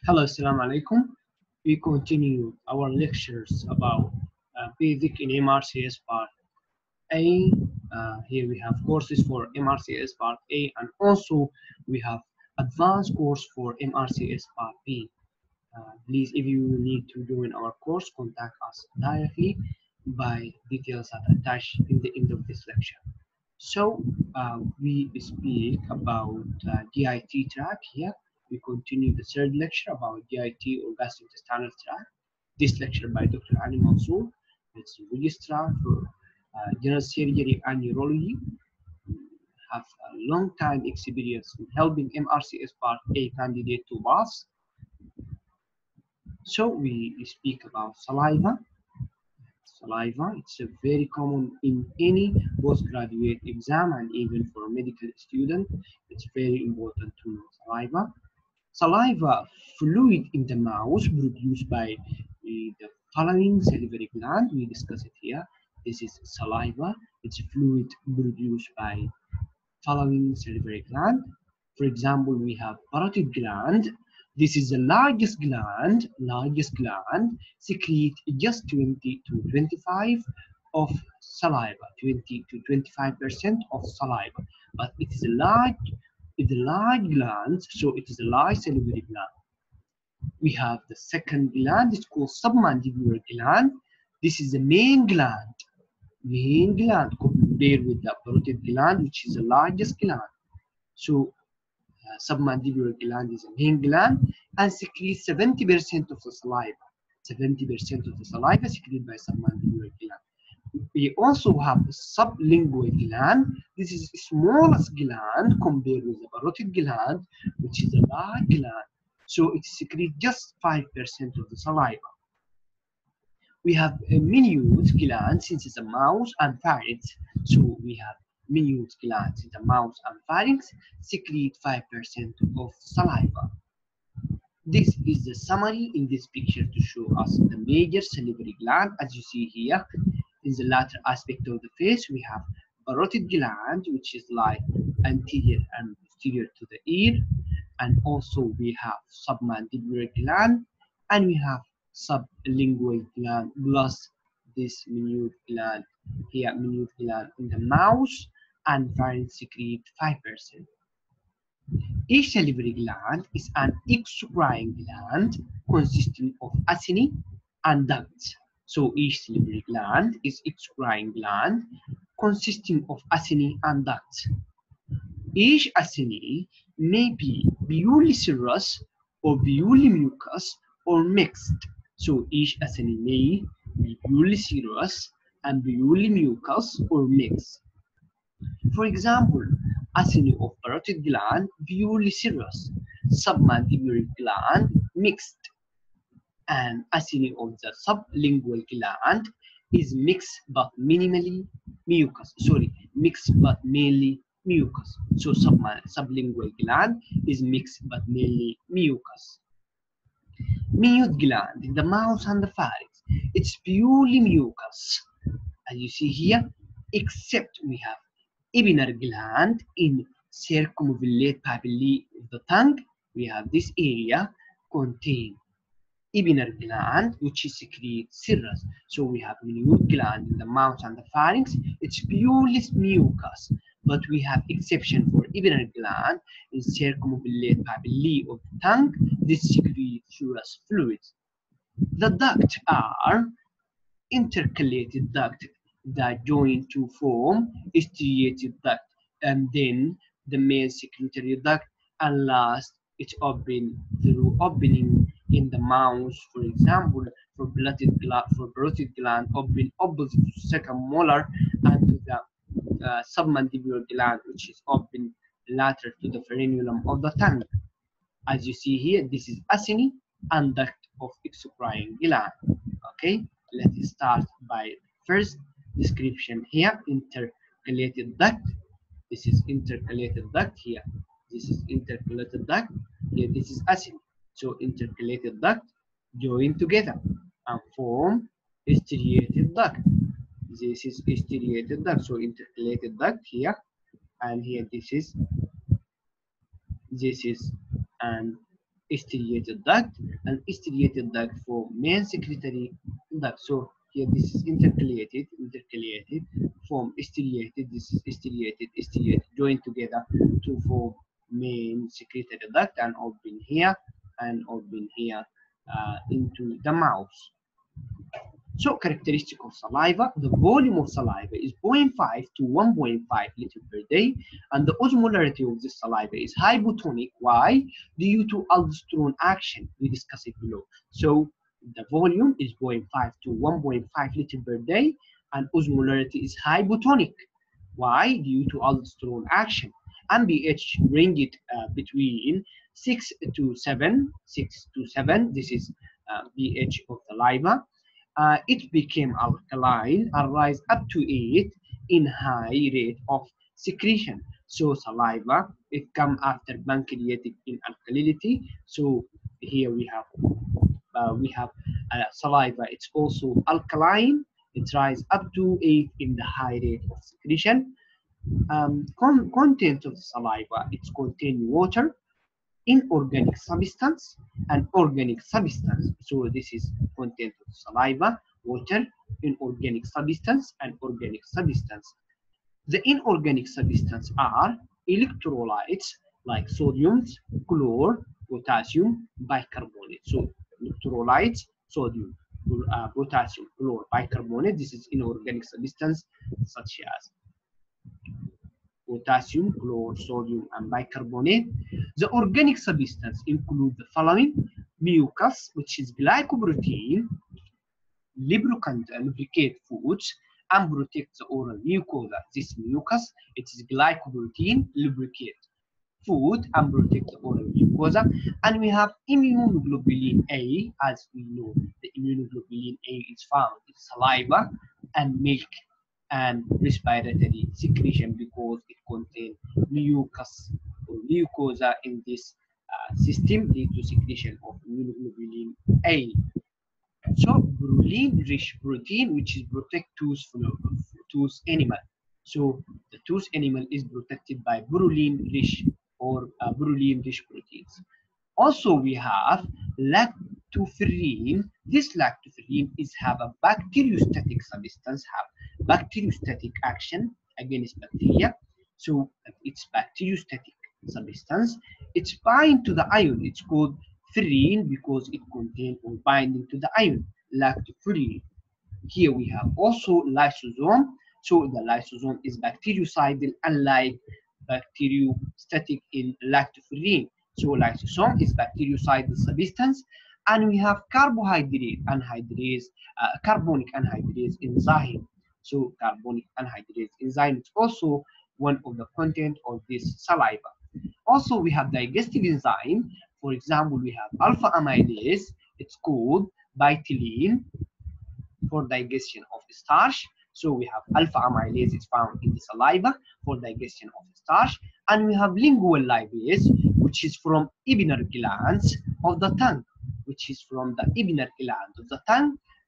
Hello, Assalamu alaikum. We continue our lectures about basic in MRCS part A. Here we have courses for MRCS part A, and also we have advanced course for MRCS part B. Please, if you need to join our course, contact us directly by details that are attached in the end of this lecture. So we speak about GIT track here. We continue the third lecture about GIT or gastrointestinal tract. This lecture by Dr. Ali Mansour. It's registrar for general surgery and neurology. Have a long time experience in helping MRCS Part A candidate to pass. So we speak about saliva. Saliva, it's a very common in any postgraduate exam and even for a medical student. It's very important to know saliva. Saliva fluid in the mouth produced by the following salivary gland. We discuss it here. This is saliva. It's fluid produced by following salivary gland. For example, we have parotid gland. This is the largest gland, secrete just 20 to 25 of saliva, 20 to 25% of saliva. But it is a large gland, so it is a large salivary gland. We have the second gland, it's called submandibular gland. This is the main gland compared with the parotid gland, which is the largest gland. So submandibular gland is a main gland and secretes 70% of the saliva. 70% of the saliva secreted by submandibular gland. We also have the sublingual gland. This is the smallest gland compared with the parotid gland, which is a large gland. So it secretes just 5% of the saliva. We have a minute gland since it's a mouth and pharynx. So we have minute glands in the mouth and pharynx secrete 5% of saliva. This is the summary in this picture to show us the major salivary gland. As you see here, in the latter aspect of the face, we have parotid gland, which is like anterior and posterior to the ear, and also we have submandibular gland, and we have sublingual gland plus this minute gland here, minute gland in the mouth and pharynx secrete 5%. Each salivary gland is an exocrine gland consisting of acini and ducts. So each salivary gland is exocrine gland consisting of acini and ducts. Each acini may be purely serous or purely mucus or mixed. So each acini may be purely serous and purely mucus or mixed. For example, acini of parotid gland purely serous, submandibular gland mixed, and acini of the sublingual gland is mixed but minimally mucus. Mixed but mainly mucus. So sublingual gland is mixed but mainly mucus. Minute gland in the mouth and the pharynx, it's purely mucus, as you see here, except we have Ebinar gland in circumvallate papillae of the tongue. We have this area contain Ebinar gland, which is secretes serous. So we have minute gland in the mouth and the pharynx. It's purely mucus, but we have exception for Ebinar gland in circumvallate papillae of the tongue. This secretes serous fluids. The ducts are intercalated duct that join to form striated duct, and then the main secretory duct, and last it's open through opening in the mouth. For example, for parotid gland, open opposite to second molar and to the submandibular gland, which is open lateral to the frenulum of the tongue. As you see here, this is acini and duct of exocrine gland. Okay, let's start by first description here, intercalated duct. This is intercalated duct here. This is intercalated duct here. This is acini. So intercalated duct join together and form striated duct. This is striated duct. So intercalated duct here, and here this is an striated duct, and striated duct for main secretory duct. So here this is intercalated, form striated, this is striated, joined together to form main secretory duct, and open here and open here into the mouth. So characteristic of saliva, the volume of saliva is 0.5 to 1.5 liter per day, and the osmolarity of this saliva is hypotonic. Why? Due to aldosterone action, we discussed it below. So the volume is 0.5 to 1.5 liter per day, and osmolarity is hypotonic. Why? Due to aldosterone action. And pH bring it between 6 to 7, 6 to 7. This is pH of saliva. It became alkaline and rise up to 8 in high rate of secretion. So saliva, it come after pancreatic in alkalinity. So here we have saliva. It's also alkaline. It rise up to 8 in the high rate of secretion. Content of the saliva, it's contain water, inorganic substance, and organic substance. So this is content of saliva: water, inorganic substance, and organic substance. The inorganic substance are electrolytes like sodium, chloride, potassium, bicarbonate. So electrolytes, sodium, potassium, chloride, bicarbonate. This is inorganic substance such as potassium, chloride, sodium, and bicarbonate. The organic substance include the following: mucus, which is glycoprotein, lubricant and lubricate foods, and protect the oral mucosa. This mucus, it is glycoprotein, lubricate food, and protect the oral mucosa. And we have immunoglobulin A. As we know, the immunoglobulin A is found in saliva and milk and respiratory secretion because it contains mucus or mucosa in this system, lead to secretion of immunoglobulin A. So proline-rich protein, which is protect tooth animal. So the tooth animal is protected by proline-rich or proline-rich proteins. Also, we have lactoferrin. This lactoferrin is have a bacteriostatic substance, have bacteriostatic action against bacteria. So it's bacteriostatic substance. It's bind to the ion. It's called ferrin because it contains or binding to the ion, lactoferrin. Here we have also lysosome. So the lysosome is bactericidal, unlike bacteriostatic in lactoferrin. So lysosome is bactericidal substance. And we have carbohydrate anhydrase, carbonic anhydrase enzyme. So carbonic anhydrase enzyme is also one of the content of this saliva. Also, we have digestive enzyme. For example, we have alpha amylase. It's called biotin for digestion of the starch. So we have alpha amylase is found in the saliva for digestion of the starch, and we have lingual lipase, which is from Ebner glands of the tongue,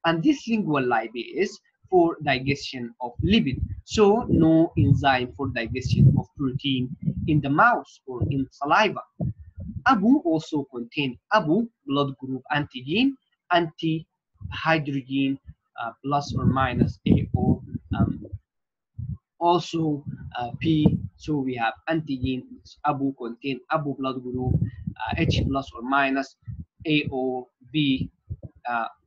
and this lingual lipase for digestion of lipid. So no enzyme for digestion of protein in the mouth or in saliva. ABU also contain ABU, blood group antigen, anti-hydrogen plus or minus AO. Also P, so we have antigen, ABU contain ABU blood group, H plus or minus, AO, B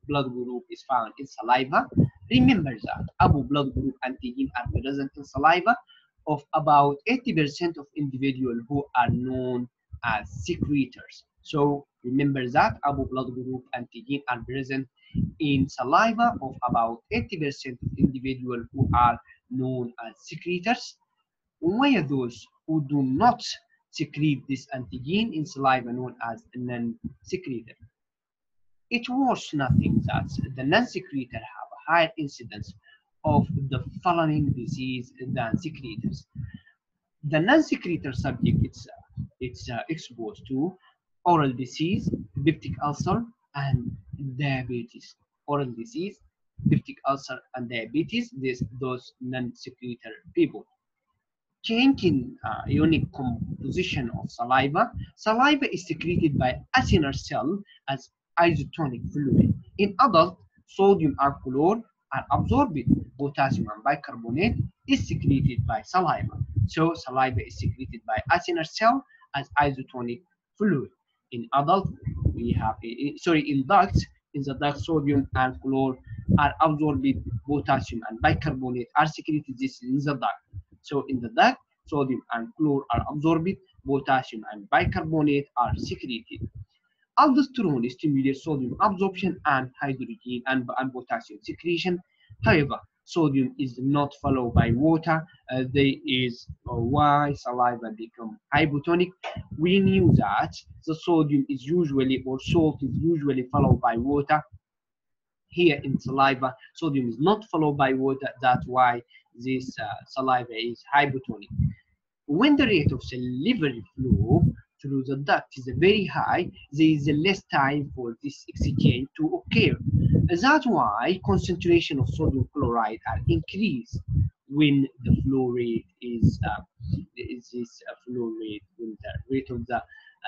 blood group is found in saliva. Remember that ABU blood group antigen are present in saliva of about 80% of individuals who are known as secretors. So remember that ABU blood group antigen are present in saliva of about 80% of individuals who are known as secretors. Why those who do not secrete this antigen in saliva known as non-secretor? It was nothing that the non-secretor have a higher incidence of the following disease than secretors. The non-secretor subject it's exposed to oral disease, peptic ulcer, and diabetes. Oral disease, peptic ulcer, and diabetes. Those non-secretor people. changing ionic composition of saliva. Saliva is secreted by acinar cell as isotonic fluid. In adult, sodium and chloride are absorbed. Potassium and bicarbonate is secreted by saliva. So saliva is secreted by acinar cell as isotonic fluid. In adult, we have in ducts. In the duct, sodium and chloride are absorbed. Potassium and bicarbonate are secreted. This is in the duct. So in the duct, sodium and chloride are absorbed. Potassium and bicarbonate are secreted. Aldosterone stimulates sodium absorption and hydrogen and potassium secretion. However, sodium is not followed by water. There is why saliva become hypotonic. We knew that the sodium is usually or salt is usually followed by water. Here in saliva, sodium is not followed by water. That's why this saliva is hypotonic. When the rate of salivary flow through the duct is very high, there is less time for this exchange to occur. That's why concentration of sodium chloride are increased when the flow rate is this flow rate when the rate of the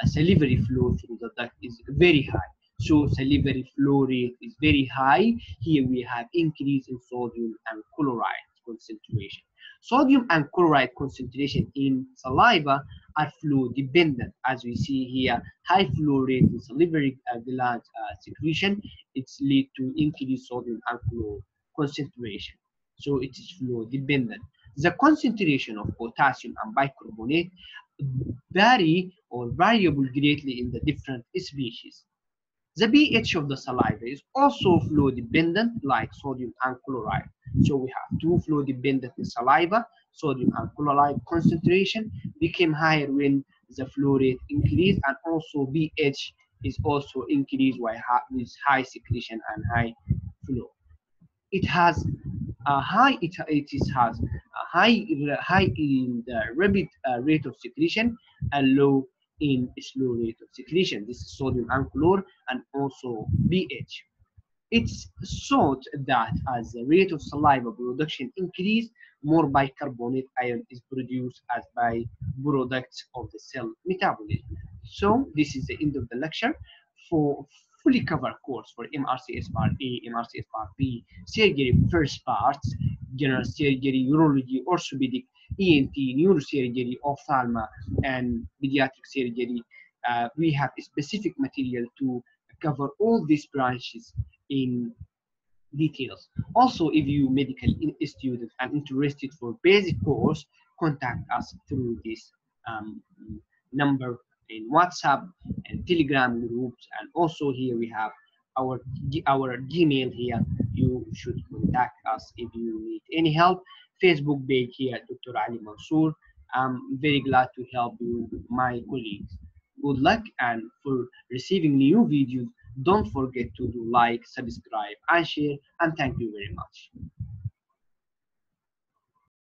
salivary flow through the duct is very high. So salivary flow rate is very high. Here we have increase in sodium and chloride concentration. Sodium and chloride concentration in saliva are flow dependent. As we see here, high flow rate in salivary gland secretion, it's lead to increased sodium and chloride concentration. So it is flow dependent. The concentration of potassium and bicarbonate vary or variable greatly in the different species. The pH of the saliva is also flow dependent like sodium and chloride. So we have two flow dependent in saliva. Sodium and chloride concentration became higher when the flow rate increased, and also pH is also increased with high secretion and high flow. It has a high has a high in the rapid rate of secretion and low in slow rate of secretion. This is sodium and chloride and also pH. It's thought that as the rate of saliva production increase, more bicarbonate ion is produced as byproducts of the cell metabolism. So this is the end of the lecture. For fully covered course for MRCS Part A, MRCS Part B, surgery first parts, general surgery, urology, orthopedic, ENT, neurosurgery, ophthalma, and pediatric surgery. We have a specific material to cover all these branches in details. Also, if you medical student and interested for basic course, contact us through this number in WhatsApp and Telegram groups, and also here we have our Gmail here. You should contact us if you need any help. Facebook page here, Dr. Ali Mansour. I'm very glad to help you, my colleagues. Good luck, and for receiving new videos, don't forget to do like, subscribe, and share, and thank you very much.